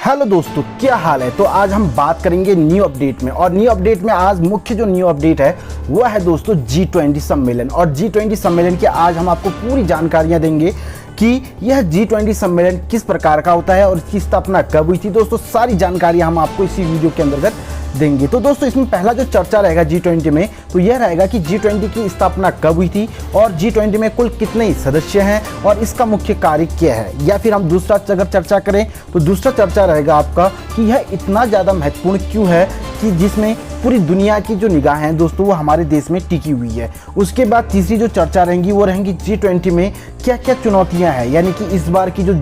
Hello दोस्तों, क्या हाल है। तो आज हम बात करेंगे न्यू अपडेट में, और न्यू अपडेट में आज मुख्य जो न्यू अपडेट है वो है दोस्तों G20 सम्मेलन। और G20 सम्मेलन की आज हम आपको पूरी जानकारियां देंगे कि यह G20 सम्मेलन किस प्रकार का होता है और इसकी स्थापना कब हुई थी। दोस्तों सारी जानकारियां हम आपको इसी वीडियो के अंतर्गत देंगे। तो दोस्तों इसमें पहला जो चर्चा रहेगा G20 में, तो यह रहेगा कि G20 की स्थापना कब हुई थी और G20 में कुल कितने सदस्य हैं और इसका मुख्य कार्य क्या है। या फिर हम दूसरा अगर चर्चा करें तो दूसरा चर्चा रहेगा आपका कि यह इतना ज़्यादा महत्वपूर्ण क्यों है कि जिसमें पूरी दुनिया की जो निगाह है दोस्तों वो हमारे देश में टिकी हुई है। उसके बाद तीसरी जो चर्चा रहेंगी वो रहेंगी G20 में क्या क्या चुनौतियां हैं, यानी कि इस बार की जो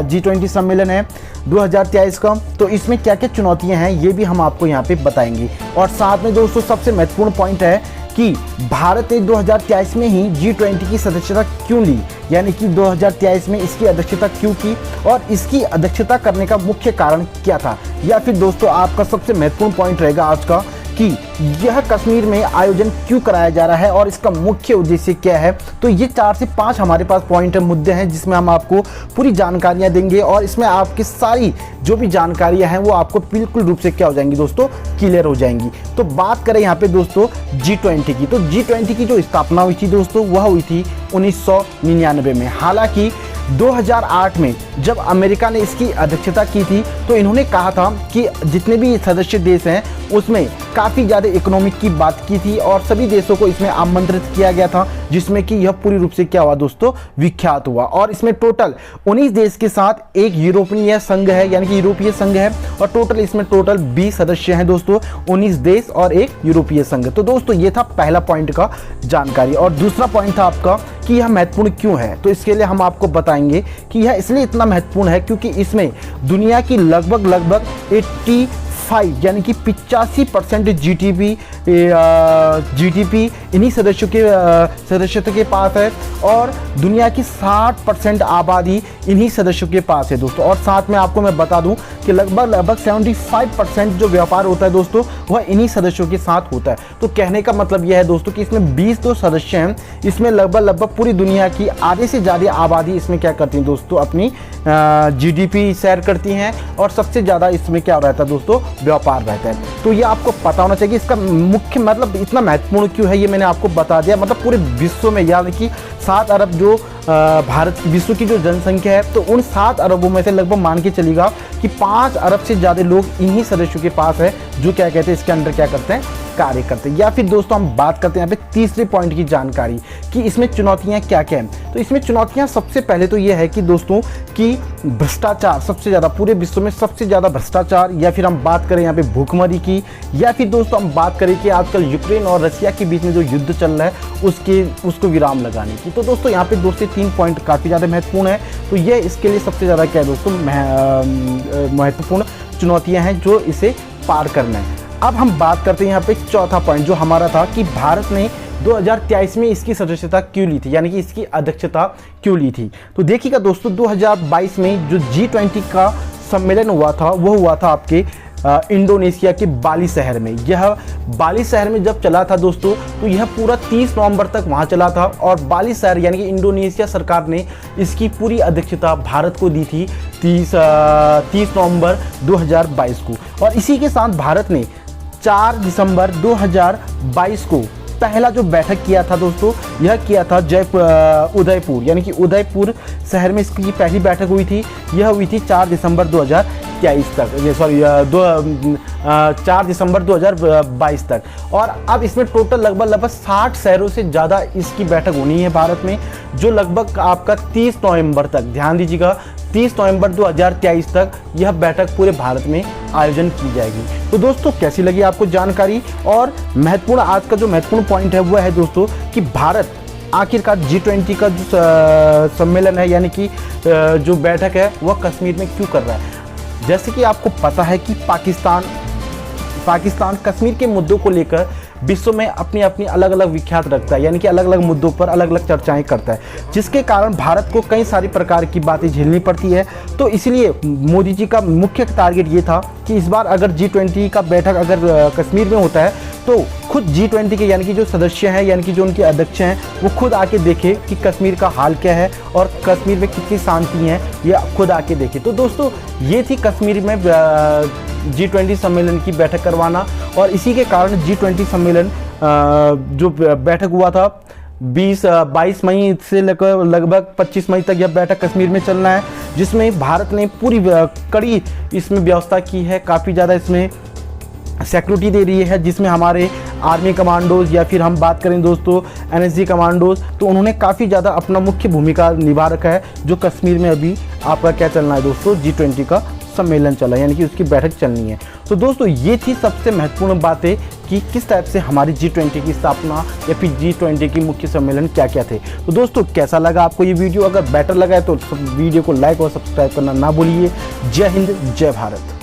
G20 सम्मेलन है 2023 का, तो इसमें क्या क्या चुनौतियां हैं ये भी हम आपको यहाँ पे बताएंगे। और साथ में दोस्तों सबसे महत्वपूर्ण पॉइंट है कि भारत ने 2023 में ही G20 की सदस्यता क्यों ली, यानी कि 2023 में इसकी अध्यक्षता क्यों की और इसकी अध्यक्षता करने का मुख्य कारण क्या था। या फिर दोस्तों आपका सबसे महत्वपूर्ण पॉइंट रहेगा आज का कि यह कश्मीर में आयोजन क्यों कराया जा रहा है और इसका मुख्य उद्देश्य क्या है। तो ये 4 से 5 हमारे पास पॉइंट मुद्दे हैं जिसमें हम आपको पूरी जानकारियां देंगे और इसमें आपकी सारी जो भी जानकारियां हैं वो आपको बिल्कुल रूप से क्या हो जाएंगी दोस्तों, क्लियर हो जाएंगी। तो बात करें यहाँ पे दोस्तों G20 की, तो G20 की जो स्थापना हुई थी दोस्तों वह हुई थी 1999 में। हालांकि 2008 में जब अमेरिका ने इसकी अध्यक्षता की थी तो इन्होंने कहा था कि जितने भी सदस्य देश हैं उसमें काफ़ी ज़्यादा इकोनॉमिक की बात की थी और सभी देशों को इसमें आमंत्रित किया गया था, जिसमें कि यह पूरी रूप से क्या हुआ दोस्तों, विख्यात हुआ। और इसमें टोटल 19 देश के साथ एक यूरोपीय संघ है, यानी कि यूरोपीय संघ है, और टोटल इसमें 20 सदस्य हैं दोस्तों, 19 देश और एक यूरोपीय संघ। तो दोस्तों ये था पहला पॉइंट का जानकारी। और दूसरा पॉइंट था आपका कि यह महत्वपूर्ण क्यों है, तो इसके लिए हम आपको बताएंगे कि यह इसलिए इतना महत्वपूर्ण है क्योंकि इसमें दुनिया की लगभग 85 यानी कि 85% जीडीपी इन्हीं सदस्यों के पास है और दुनिया की 60% आबादी इन्हीं सदस्यों के पास है दोस्तों। और साथ में आपको मैं बता दूं कि लगभग 75% जो व्यापार होता है दोस्तों वह इन्हीं सदस्यों के साथ होता है। तो कहने का मतलब यह है दोस्तों कि इसमें 20 तो सदस्य हैं, इसमें लगभग पूरी दुनिया की आधे से ज़्यादा आबादी इसमें क्या करती है दोस्तों, अपनी जीडीपी शेयर करती हैं और सबसे ज़्यादा इसमें क्या रहता है दोस्तों, व्यापार रहता है। तो ये आपको पता होना चाहिए इसका मुख्य मतलब इतना महत्वपूर्ण क्यों है, ये मैंने आपको बता दिया। मतलब पूरे विश्व में यानी कि 7 अरब जो भारत विश्व की जो जनसंख्या है, तो उन 7 अरबों में से लगभग मान के चलिएगा कि 5 अरब से ज़्यादा लोग इन्हीं सदस्यों के पास है जो क्या कहते हैं, इसके अंदर क्या करते हैं, कार्य करते हैं। या फिर दोस्तों हम बात करते हैं यहाँ पे तीसरे पॉइंट की जानकारी कि इसमें चुनौतियाँ क्या क्या हैं। तो इसमें चुनौतियाँ सबसे पहले तो ये है कि दोस्तों कि भ्रष्टाचार सबसे ज़्यादा, पूरे विश्व में सबसे ज़्यादा भ्रष्टाचार। या फिर हम बात करें यहाँ पे भूखमरी की, या फिर दोस्तों हम बात करें कि आजकल यूक्रेन और रशिया के बीच में जो युद्ध चल रहा है उसको विराम लगाने की। तो दोस्तों यहाँ पे 2 से 3 पॉइंट काफ़ी ज़्यादा महत्वपूर्ण है। तो ये इसके लिए सबसे ज़्यादा क्या है दोस्तों, महत्वपूर्ण चुनौतियाँ हैं जो इसे पार करना है। अब हम बात करते हैं यहाँ पे चौथा पॉइंट जो हमारा था कि भारत ने 2023 में इसकी सदस्यता क्यों ली थी, यानी कि इसकी अध्यक्षता क्यों ली थी। तो देखिएगा दोस्तों 2022 में जो G20 का सम्मेलन हुआ था वो हुआ था आपके इंडोनेशिया के बाली शहर में। यह बाली शहर में जब चला था दोस्तों तो यह पूरा 30 नवंबर तक वहाँ चला था और बाली शहर यानी कि इंडोनेशिया सरकार ने इसकी पूरी अध्यक्षता भारत को दी थी 30 नवंबर 2022 को। और इसी के साथ भारत ने 4 दिसंबर 2022 को पहला जो बैठक किया था दोस्तों, यह किया था उदयपुर, यानी कि उदयपुर शहर में इसकी पहली बैठक हुई थी। यह हुई थी 4 दिसंबर 2023 तक, 4 दिसंबर 2022 तक। और अब इसमें टोटल लगभग 60 शहरों से ज़्यादा इसकी बैठक होनी है भारत में, जो लगभग आपका 30 नवंबर तक, ध्यान दीजिएगा 30 नवंबर 2023 तक यह बैठक पूरे भारत में आयोजन की जाएगी। तो दोस्तों कैसी लगी आपको जानकारी। और महत्वपूर्ण आज का जो महत्वपूर्ण पॉइंट है वह है दोस्तों कि भारत आखिरकार G20 का जो सम्मेलन है यानी कि जो बैठक है वह कश्मीर में क्यों कर रहा है। जैसे कि आपको पता है कि पाकिस्तान कश्मीर के मुद्दों को लेकर विश्व में अपनी अपनी अलग अलग विख्यात रखता है, यानी कि अलग अलग मुद्दों पर अलग अलग चर्चाएं करता है, जिसके कारण भारत को कई सारी प्रकार की बातें झेलनी पड़ती है। तो इसलिए मोदी जी का मुख्य टारगेट ये था कि इस बार अगर G20 का बैठक अगर कश्मीर में होता है तो खुद G20 के यानी कि जो सदस्य हैं, यानी कि जो उनके अध्यक्ष हैं, वो खुद आके देखे कि कश्मीर का हाल क्या है और कश्मीर में कितनी शांति है, ये खुद आके देखे। तो दोस्तों ये थी कश्मीर में G20 सम्मेलन की बैठक करवाना, और इसी के कारण G20 सम्मेलन जो बैठक हुआ था 22 मई से लगभग 25 मई तक यह बैठक कश्मीर में चलना है, जिसमें भारत ने पूरी कड़ी इसमें व्यवस्था की है, काफ़ी ज़्यादा इसमें सिक्योरिटी दे रही है, जिसमें हमारे आर्मी कमांडोज या फिर हम बात करें दोस्तों NSG कमांडोज, तो उन्होंने काफ़ी ज़्यादा अपना मुख्य भूमिका निभा रखा है। जो कश्मीर में अभी आपका क्या चलना है दोस्तों, G20 का सम्मेलन चला, यानी कि उसकी बैठक चलनी है। तो दोस्तों ये थी सबसे महत्वपूर्ण बातें कि किस टाइप से हमारी G20 की स्थापना या फिर G20 की मुख्य सम्मेलन क्या क्या थे। तो दोस्तों कैसा लगा आपको ये वीडियो? अगर बेटर लगा है तो वीडियो को लाइक और सब्सक्राइब करना ना भूलिए। जय हिंद, जय भारत।